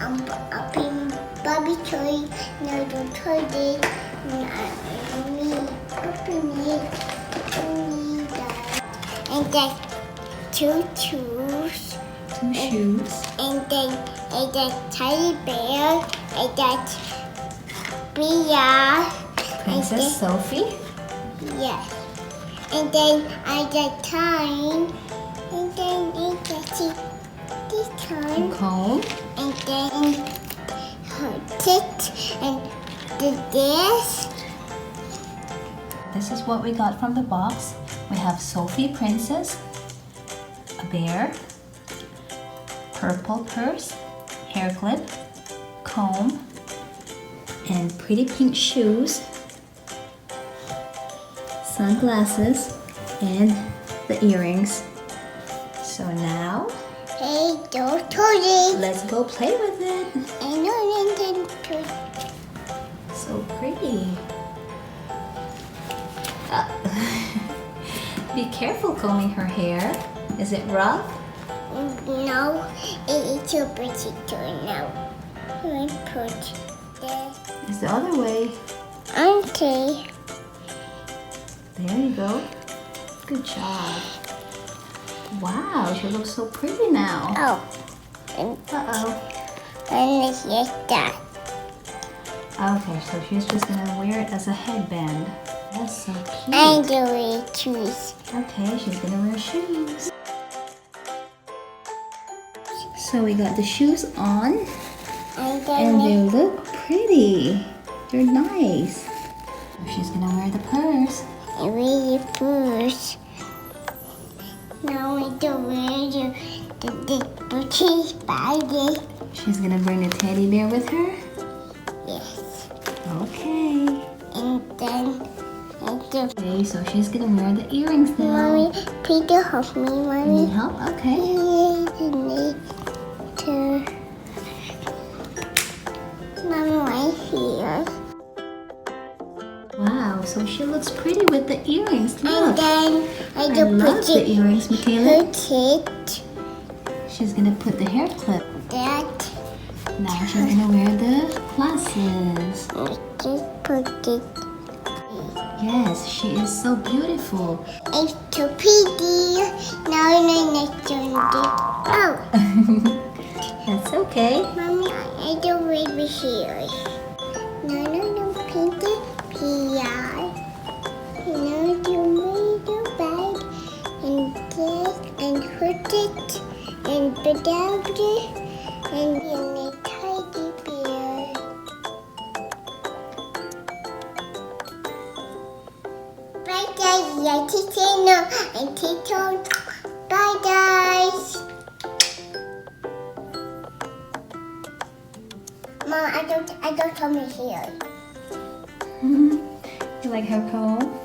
up in Bobby toy, now the toy did, me, open it, and then two shoes. Two shoes. And then teddy bear, and that bear. Princess Sophie. Yes. And then I get time. And then I get this time. Comb. And then her tit and this. This is what we got from the box. We have Sophie Princess, a bear, purple purse, hair clip, comb, and pretty pink shoes, sunglasses, and the earrings. So now, Hey, don't toy. let's go play with it. I know then So pretty. Be careful combing her hair. Is it rough? no, it's a pretty toy now. I put this. It's the other way. Okay. There you go. Good job. Wow, she looks so pretty now. Oh, and Uh-oh. here's that. Okay, so she's just gonna wear it as a headband. That's so cute. And the way choose. Okay, she's gonna wear shoes. So we got the shoes on, And and they then look pretty. They're nice. She's gonna wear the purse. I wear the purse. Now I don't wear the booties baggy. She's gonna bring the teddy bear with her. Yes. Okay. And then I do. Okay, so she's gonna wear the earrings now. Mommy, Peter help me, Need Mommy. help? Okay. I need to. Mommy, right here. Wow, so she looks pretty with the earrings. And Look. then I I do love put the it. earrings, Michaela. Put it. She's gonna put the hair clip. That. Now she's gonna wear the glasses. I just put it. Yes, she is so beautiful. It's too pretty. Now I need to do it. Oh, That's okay. Mommy, I don't read the here. No, Peter, P.I. No, you made your bag and this and put it and put out it and in a teddy bear. Bye guys, yeah, Tito, no, and Tito. Bye guys. Mom, I don't come here. You like her comb?